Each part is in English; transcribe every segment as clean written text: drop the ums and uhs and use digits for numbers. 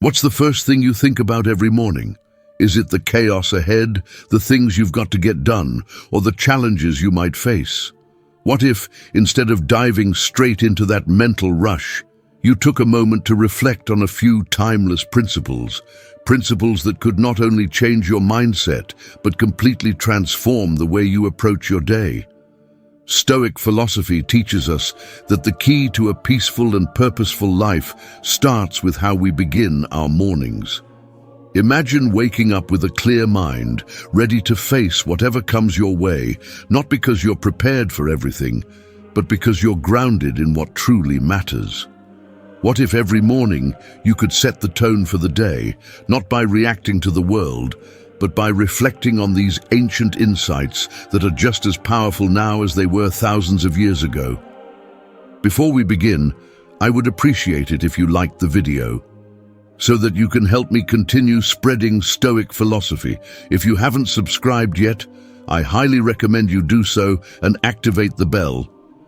What's the first thing you think about every morning? Is it the chaos ahead, the things you've got to get done, or the challenges you might face? What if, instead of diving straight into that mental rush, you took a moment to reflect on a few timeless principles that could not only change your mindset, but completely transform the way you approach your day? Stoic philosophy teaches us that the key to a peaceful and purposeful life starts with how we begin our mornings. Imagine waking up with a clear mind, ready to face whatever comes your way, not because you're prepared for everything, but because you're grounded in what truly matters. What if every morning you could set the tone for the day, not by reacting to the world, but by reflecting on these ancient insights that are just as powerful now as they were thousands of years ago? Before we begin, I would appreciate it if you liked the video, so that you can help me continue spreading Stoic philosophy. If you haven't subscribed yet, I highly recommend you do so and activate the bell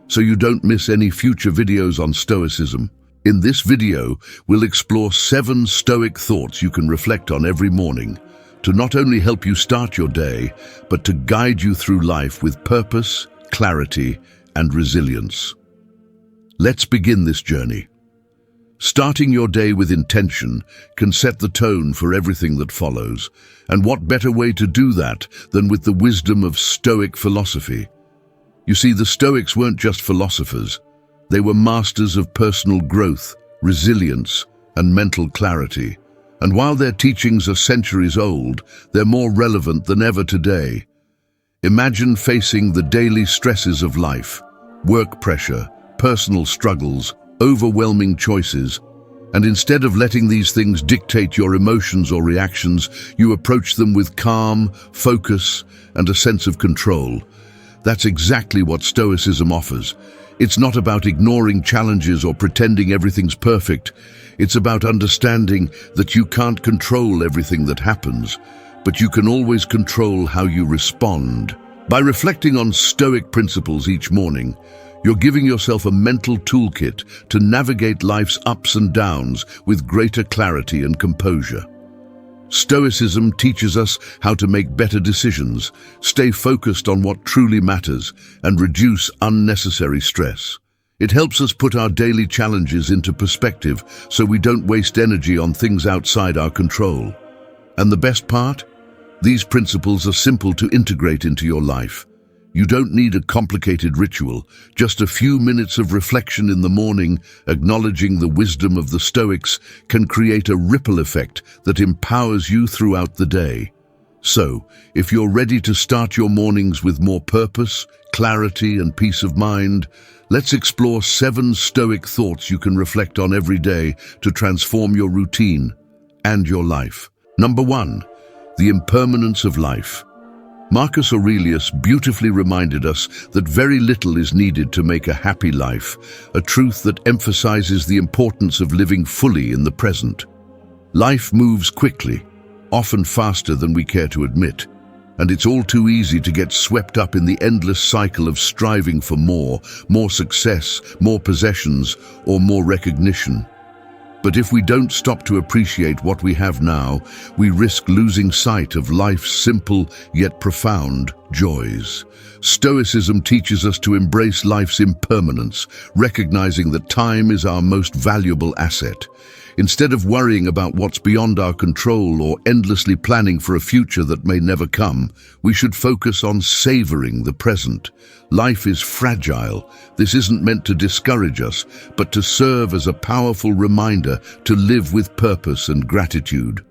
so you don't miss any future videos on Stoicism. In this video, we'll explore 7 Stoic thoughts you can reflect on every morning to not only help you start your day, but to guide you through life with purpose, clarity, and resilience. Let's begin this journey. Starting your day with intention can set the tone for everything that follows. And what better way to do that than with the wisdom of Stoic philosophy? You see, the Stoics weren't just philosophers. They were masters of personal growth, resilience, and mental clarity. And while their teachings are centuries old, they're more relevant than ever today. Imagine facing the daily stresses of life, work pressure, personal struggles, overwhelming choices, and instead of letting these things dictate your emotions or reactions, you approach them with calm, focus, and a sense of control. That's exactly what Stoicism offers. It's not about ignoring challenges or pretending everything's perfect. It's about understanding that you can't control everything that happens, but you can always control how you respond. By reflecting on Stoic principles each morning, you're giving yourself a mental toolkit to navigate life's ups and downs with greater clarity and composure. Stoicism teaches us how to make better decisions, stay focused on what truly matters, and reduce unnecessary stress. It helps us put our daily challenges into perspective so we don't waste energy on things outside our control. And the best part? These principles are simple to integrate into your life. You don't need a complicated ritual, just a few minutes of reflection in the morning, acknowledging the wisdom of the Stoics, can create a ripple effect that empowers you throughout the day. So, if you're ready to start your mornings with more purpose, clarity, and peace of mind, let's explore 7 Stoic thoughts you can reflect on every day to transform your routine and your life. Number 1, the impermanence of life. Marcus Aurelius beautifully reminded us that very little is needed to make a happy life, a truth that emphasizes the importance of living fully in the present. Life moves quickly, often faster than we care to admit, and it's all too easy to get swept up in the endless cycle of striving for more success, more possessions, or more recognition. But if we don't stop to appreciate what we have now, we risk losing sight of life's simple yet profound joys. Stoicism teaches us to embrace life's impermanence, recognizing that time is our most valuable asset. Instead of worrying about what's beyond our control or endlessly planning for a future that may never come, we should focus on savoring the present. Life is fragile. This isn't meant to discourage us, but to serve as a powerful reminder to live with purpose and gratitude.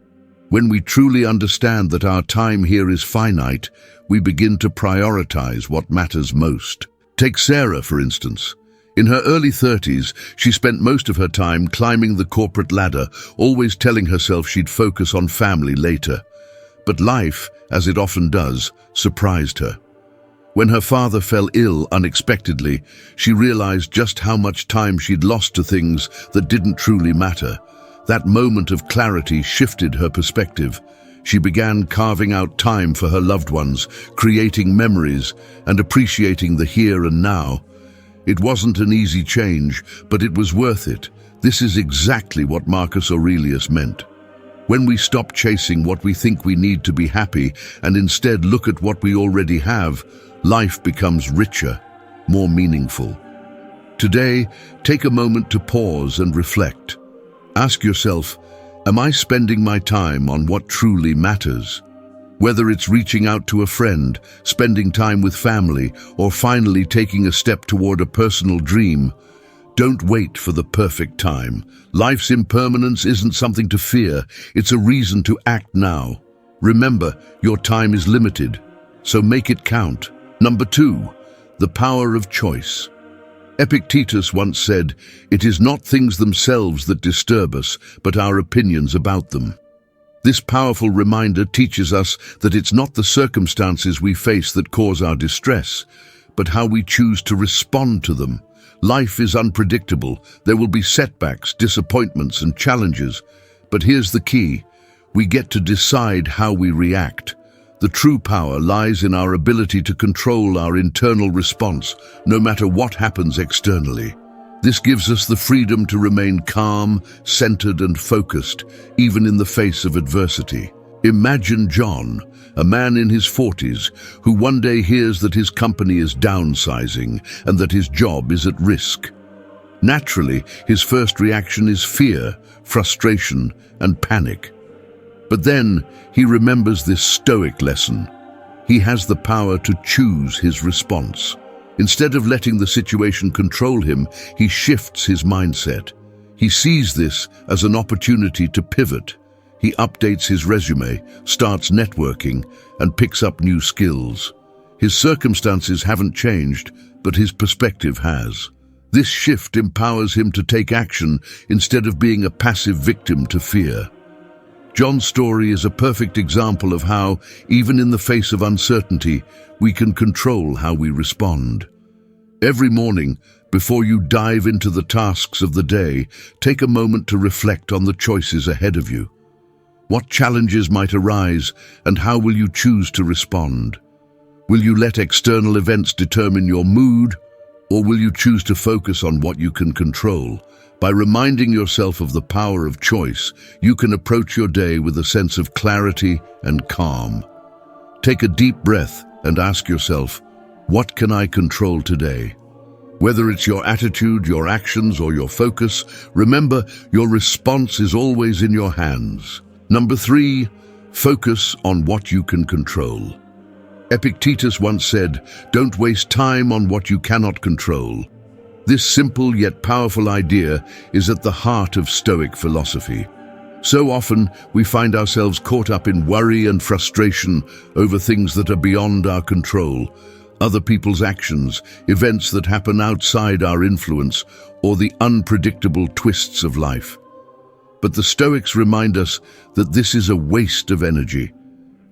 When we truly understand that our time here is finite, we begin to prioritize what matters most. Take Sarah, for instance. In her early 30s, she spent most of her time climbing the corporate ladder, always telling herself she'd focus on family later. But life, as it often does, surprised her. When her father fell ill unexpectedly, she realized just how much time she'd lost to things that didn't truly matter. That moment of clarity shifted her perspective. She began carving out time for her loved ones, creating memories, and appreciating the here and now. It wasn't an easy change, but it was worth it. This is exactly what Marcus Aurelius meant. When we stop chasing what we think we need to be happy and instead look at what we already have, life becomes richer, more meaningful. Today, take a moment to pause and reflect. Ask yourself, am I spending my time on what truly matters? Whether it's reaching out to a friend, spending time with family, or finally taking a step toward a personal dream, don't wait for the perfect time. Life's impermanence isn't something to fear, it's a reason to act now. Remember, your time is limited, so make it count. Number 2, the power of choice. Epictetus once said, "It is not things themselves that disturb us, but our opinions about them." This powerful reminder teaches us that it's not the circumstances we face that cause our distress, but how we choose to respond to them. Life is unpredictable. There will be setbacks, disappointments, and challenges. But here's the key. We get to decide how we react. The true power lies in our ability to control our internal response, no matter what happens externally. This gives us the freedom to remain calm, centered, and focused, even in the face of adversity. Imagine John, a man in his 40s, who one day hears that his company is downsizing and that his job is at risk. Naturally, his first reaction is fear, frustration, and panic. But then he remembers this Stoic lesson. He has the power to choose his response. Instead of letting the situation control him, he shifts his mindset. He sees this as an opportunity to pivot. He updates his resume, starts networking, and picks up new skills. His circumstances haven't changed, but his perspective has. This shift empowers him to take action instead of being a passive victim to fear. John's story is a perfect example of how, even in the face of uncertainty, we can control how we respond. Every morning, before you dive into the tasks of the day, take a moment to reflect on the choices ahead of you. What challenges might arise, and how will you choose to respond? Will you let external events determine your mood, or will you choose to focus on what you can control? By reminding yourself of the power of choice, you can approach your day with a sense of clarity and calm. Take a deep breath and ask yourself, what can I control today? Whether it's your attitude, your actions, or your focus, remember, your response is always in your hands. Number 3, focus on what you can control. Epictetus once said, "Don't waste time on what you cannot control." This simple yet powerful idea is at the heart of Stoic philosophy. So often, we find ourselves caught up in worry and frustration over things that are beyond our control, other people's actions, events that happen outside our influence, or the unpredictable twists of life. But the Stoics remind us that this is a waste of energy.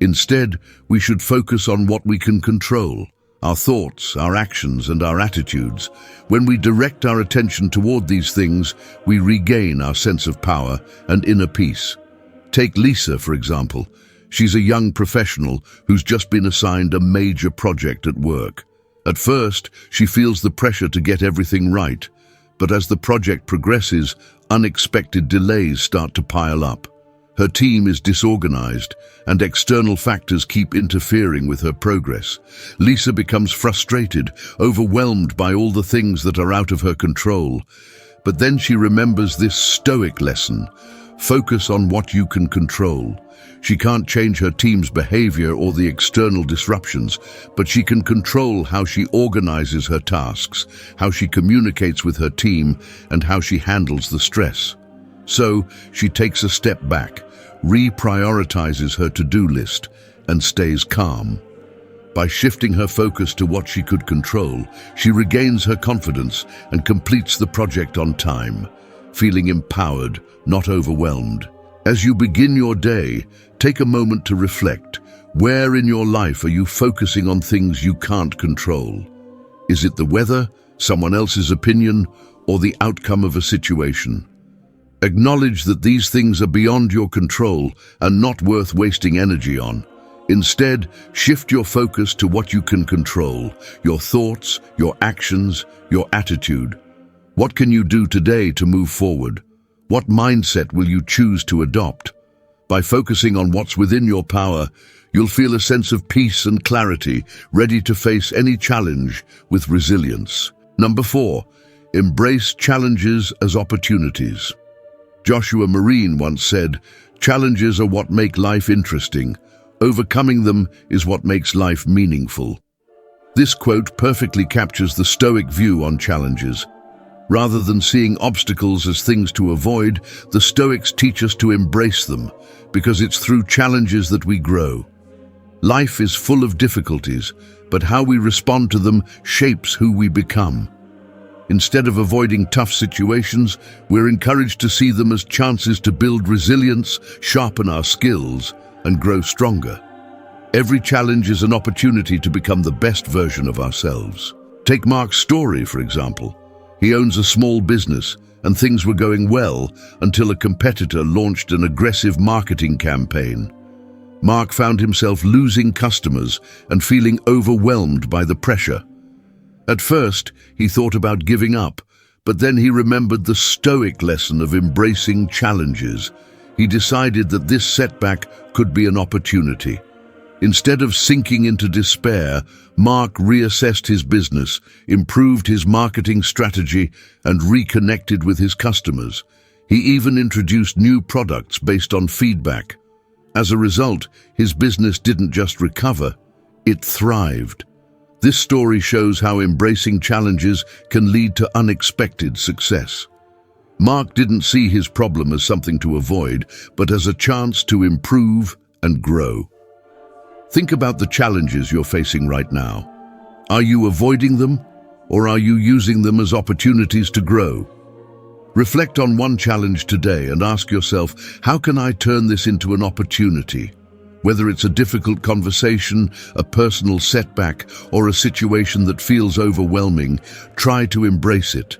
Instead, we should focus on what we can control, our thoughts, our actions, and our attitudes. When we direct our attention toward these things, we regain our sense of power and inner peace. Take Lisa, for example. She's a young professional who's just been assigned a major project at work. At first, she feels the pressure to get everything right, but as the project progresses, unexpected delays start to pile up. Her team is disorganized, and external factors keep interfering with her progress. Lisa becomes frustrated, overwhelmed by all the things that are out of her control. But then she remembers this Stoic lesson: focus on what you can control. She can't change her team's behavior or the external disruptions, but she can control how she organizes her tasks, how she communicates with her team, and how she handles the stress. So, she takes a step back, reprioritizes her to-do list, and stays calm. By shifting her focus to what she could control, she regains her confidence and completes the project on time, feeling empowered, not overwhelmed. As you begin your day, take a moment to reflect. Where in your life are you focusing on things you can't control? Is it the weather, someone else's opinion, or the outcome of a situation? Acknowledge that these things are beyond your control and not worth wasting energy on. Instead, shift your focus to what you can control: your thoughts, your actions, your attitude. What can you do today to move forward? What mindset will you choose to adopt? By focusing on what's within your power, you'll feel a sense of peace and clarity, ready to face any challenge with resilience. Number 4, embrace challenges as opportunities. Joshua Marine once said, "Challenges are what make life interesting. Overcoming them is what makes life meaningful." This quote perfectly captures the Stoic view on challenges. Rather than seeing obstacles as things to avoid, the Stoics teach us to embrace them, because it's through challenges that we grow. Life is full of difficulties, but how we respond to them shapes who we become. Instead of avoiding tough situations, we're encouraged to see them as chances to build resilience, sharpen our skills, and grow stronger. Every challenge is an opportunity to become the best version of ourselves. Take Mark's story, for example. He owns a small business, and things were going well until a competitor launched an aggressive marketing campaign. Mark found himself losing customers and feeling overwhelmed by the pressure. At first, he thought about giving up, but then he remembered the Stoic lesson of embracing challenges. He decided that this setback could be an opportunity. Instead of sinking into despair, Mark reassessed his business, improved his marketing strategy, and reconnected with his customers. He even introduced new products based on feedback. As a result, his business didn't just recover, it thrived. This story shows how embracing challenges can lead to unexpected success. Mark didn't see his problem as something to avoid, but as a chance to improve and grow. Think about the challenges you're facing right now. Are you avoiding them, or are you using them as opportunities to grow? Reflect on one challenge today and ask yourself, how can I turn this into an opportunity? Whether it's a difficult conversation, a personal setback, or a situation that feels overwhelming, try to embrace it.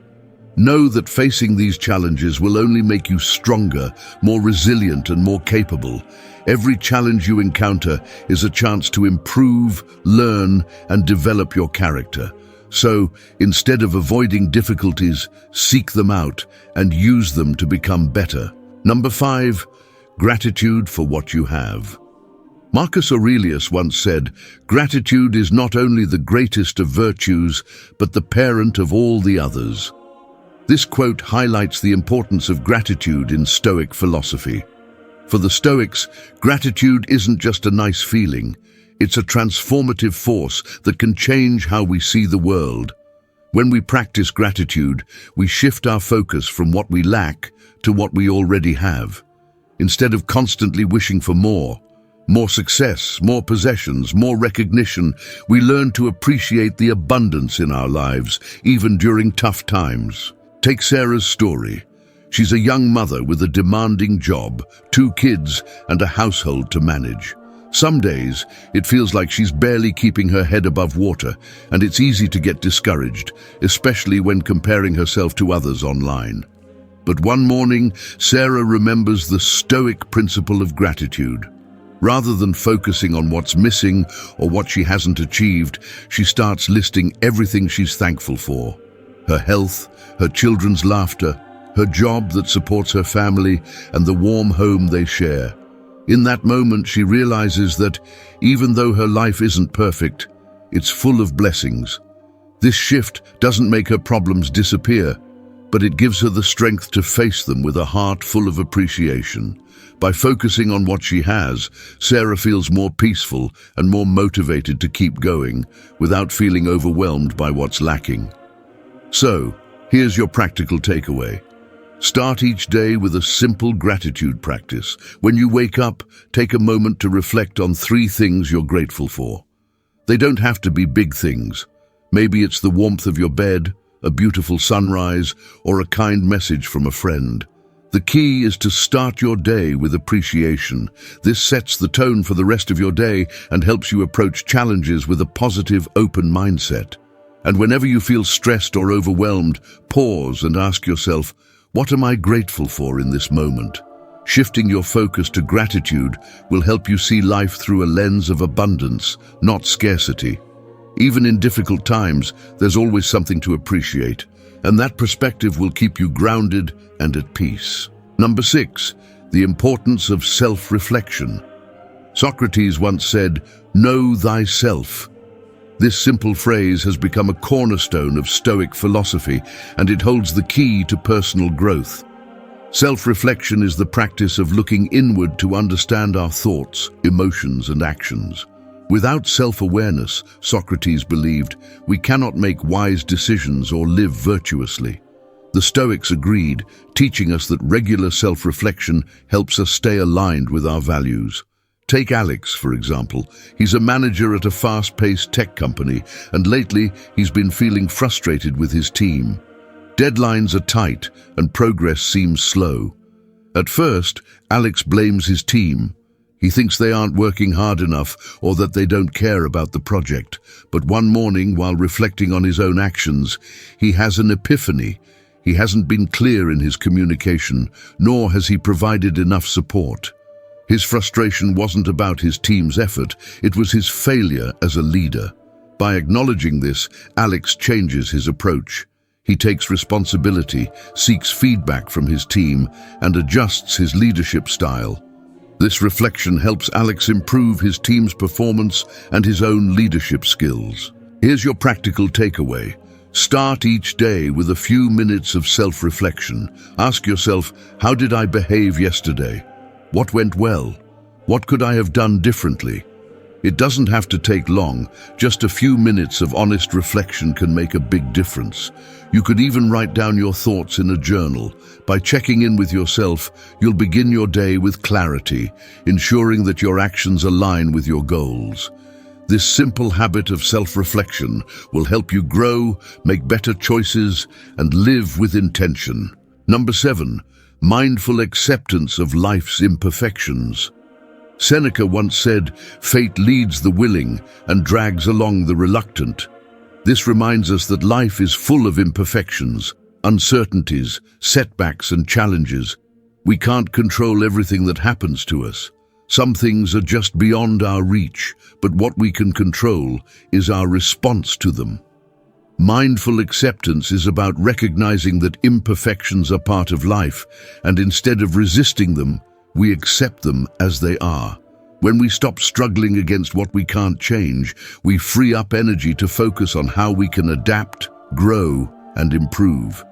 Know that facing these challenges will only make you stronger, more resilient, and more capable. Every challenge you encounter is a chance to improve, learn, and develop your character. So, instead of avoiding difficulties, seek them out and use them to become better. Number 5, gratitude for what you have. Marcus Aurelius once said, "Gratitude is not only the greatest of virtues, but the parent of all the others." This quote highlights the importance of gratitude in Stoic philosophy. For the Stoics, gratitude isn't just a nice feeling. It's a transformative force that can change how we see the world. When we practice gratitude, we shift our focus from what we lack to what we already have. Instead of constantly wishing for more success, more possessions, more recognition, we learn to appreciate the abundance in our lives, even during tough times. Take Sarah's story. She's a young mother with a demanding job, 2 kids, and a household to manage. Some days, it feels like she's barely keeping her head above water, and it's easy to get discouraged, especially when comparing herself to others online. But one morning, Sarah remembers the Stoic principle of gratitude. Rather than focusing on what's missing or what she hasn't achieved, she starts listing everything she's thankful for. Her health, her children's laughter, her job that supports her family, and the warm home they share. In that moment, she realizes that even though her life isn't perfect, it's full of blessings. This shift doesn't make her problems disappear, but it gives her the strength to face them with a heart full of appreciation. By focusing on what she has, Sarah feels more peaceful and more motivated to keep going without feeling overwhelmed by what's lacking. So, here's your practical takeaway. Start each day with a simple gratitude practice. When you wake up, take a moment to reflect on 3 things you're grateful for. They don't have to be big things. Maybe it's the warmth of your bed, a beautiful sunrise, or a kind message from a friend. The key is to start your day with appreciation. This sets the tone for the rest of your day and helps you approach challenges with a positive, open mindset. And whenever you feel stressed or overwhelmed, pause and ask yourself, what am I grateful for in this moment? Shifting your focus to gratitude will help you see life through a lens of abundance, not scarcity. Even in difficult times, there's always something to appreciate, and that perspective will keep you grounded and at peace. Number 6, the importance of self-reflection. Socrates once said, "Know thyself." This simple phrase has become a cornerstone of Stoic philosophy, and it holds the key to personal growth. Self-reflection is the practice of looking inward to understand our thoughts, emotions, and actions. Without self-awareness, Socrates believed, we cannot make wise decisions or live virtuously. The Stoics agreed, teaching us that regular self-reflection helps us stay aligned with our values. Take Alex, for example. He's a manager at a fast-paced tech company, and lately he's been feeling frustrated with his team. Deadlines are tight, and progress seems slow. At first, Alex blames his team. He thinks they aren't working hard enough or that they don't care about the project. But one morning, while reflecting on his own actions, he has an epiphany. He hasn't been clear in his communication, nor has he provided enough support. His frustration wasn't about his team's effort, it was his failure as a leader. By acknowledging this, Alex changes his approach. He takes responsibility, seeks feedback from his team, and adjusts his leadership style. This reflection helps Alex improve his team's performance and his own leadership skills. Here's your practical takeaway. Start each day with a few minutes of self-reflection. Ask yourself, how did I behave yesterday? What went well? What could I have done differently? It doesn't have to take long. Just a few minutes of honest reflection can make a big difference. You could even write down your thoughts in a journal. By checking in with yourself, you'll begin your day with clarity, ensuring that your actions align with your goals. This simple habit of self-reflection will help you grow, make better choices, and live with intention. Number 7. Mindful acceptance of life's imperfections. Seneca once said, "Fate leads the willing and drags along the reluctant." This reminds us that life is full of imperfections, uncertainties, setbacks, and challenges. We can't control everything that happens to us. Some things are just beyond our reach, but what we can control is our response to them. Mindful acceptance is about recognizing that imperfections are part of life, and instead of resisting them, we accept them as they are. When we stop struggling against what we can't change, we free up energy to focus on how we can adapt, grow, and improve.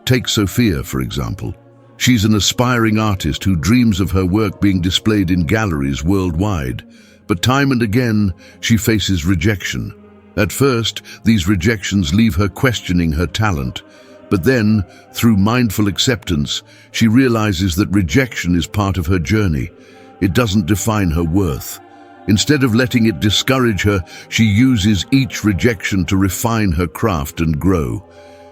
Take Sophia, for example. She's an aspiring artist who dreams of her work being displayed in galleries worldwide, but time and again, she faces rejection. At first, these rejections leave her questioning her talent, but then, through mindful acceptance, she realizes that rejection is part of her journey. It doesn't define her worth. Instead of letting it discourage her, she uses each rejection to refine her craft and grow.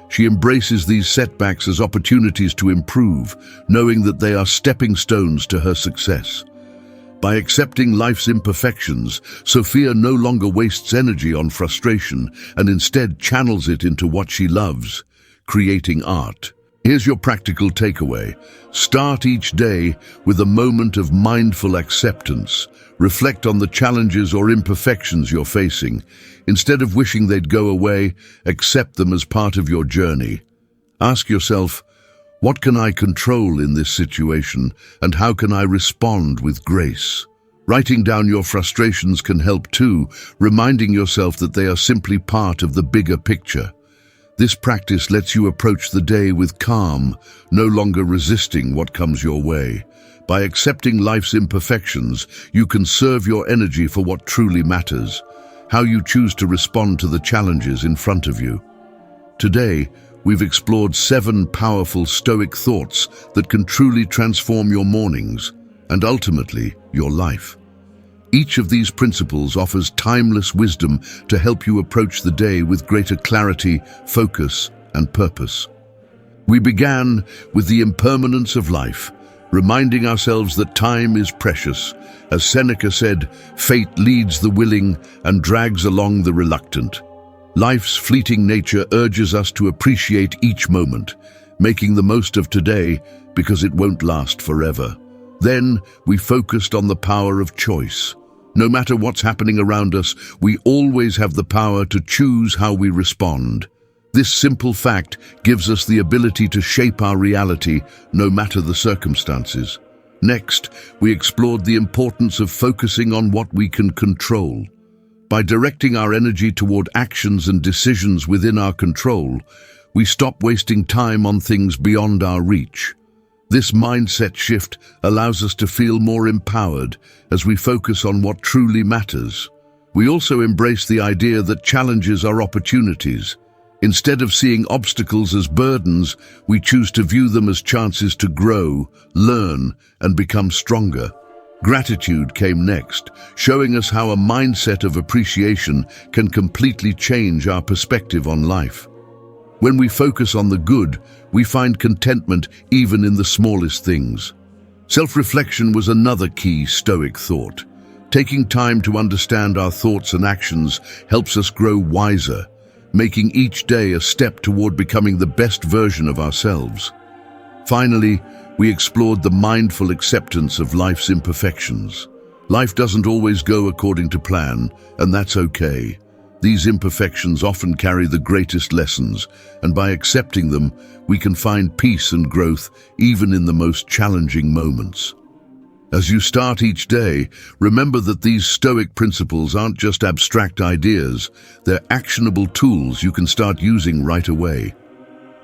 She embraces these setbacks as opportunities to improve, knowing that they are stepping stones to her success. By accepting life's imperfections, Sophia no longer wastes energy on frustration and instead channels it into what she loves, creating art. Here's your practical takeaway. Start each day with a moment of mindful acceptance. Reflect on the challenges or imperfections you're facing. Instead of wishing they'd go away, accept them as part of your journey. Ask yourself, what can I control in this situation, and how can I respond with grace? Writing down your frustrations can help too, reminding yourself that they are simply part of the bigger picture. This practice lets you approach the day with calm, no longer resisting what comes your way. By accepting life's imperfections, you conserve your energy for what truly matters, how you choose to respond to the challenges in front of you. Today, we've explored 7 powerful Stoic thoughts that can truly transform your mornings and ultimately your life. Each of these principles offers timeless wisdom to help you approach the day with greater clarity, focus, and purpose. We began with the impermanence of life, reminding ourselves that time is precious. As Seneca said, fate leads the willing and drags along the reluctant. Life's fleeting nature urges us to appreciate each moment, making the most of today because it won't last forever. Then we focused on the power of choice. No matter what's happening around us, we always have the power to choose how we respond. This simple fact gives us the ability to shape our reality, no matter the circumstances. Next, we explored the importance of focusing on what we can control. By directing our energy toward actions and decisions within our control, we stop wasting time on things beyond our reach. This mindset shift allows us to feel more empowered as we focus on what truly matters. We also embrace the idea that challenges are opportunities. Instead of seeing obstacles as burdens, we choose to view them as chances to grow, learn, and become stronger. Gratitude came next, showing us how a mindset of appreciation can completely change our perspective on life. When we focus on the good, we find contentment even in the smallest things. Self-reflection was another key Stoic thought. Taking time to understand our thoughts and actions helps us grow wiser, making each day a step toward becoming the best version of ourselves. Finally, we explored the mindful acceptance of life's imperfections. Life doesn't always go according to plan, and that's okay. These imperfections often carry the greatest lessons, and by accepting them, we can find peace and growth even in the most challenging moments. As you start each day, remember that these Stoic principles aren't just abstract ideas, they're actionable tools you can start using right away.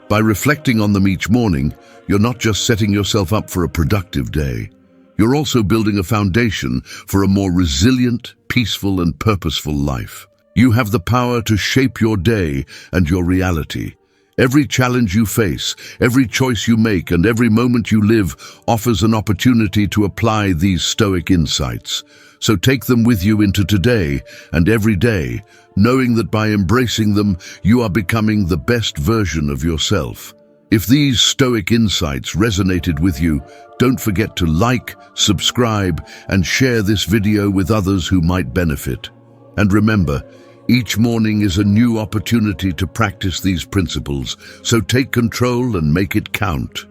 By reflecting on them each morning, you're not just setting yourself up for a productive day. You're also building a foundation for a more resilient, peaceful, and purposeful life. You have the power to shape your day and your reality. Every challenge you face, every choice you make, and every moment you live offers an opportunity to apply these Stoic insights. So take them with you into today and every day, knowing that by embracing them, you are becoming the best version of yourself. If these Stoic insights resonated with you, don't forget to like, subscribe, and share this video with others who might benefit. And remember, each morning is a new opportunity to practice these principles, so take control and make it count.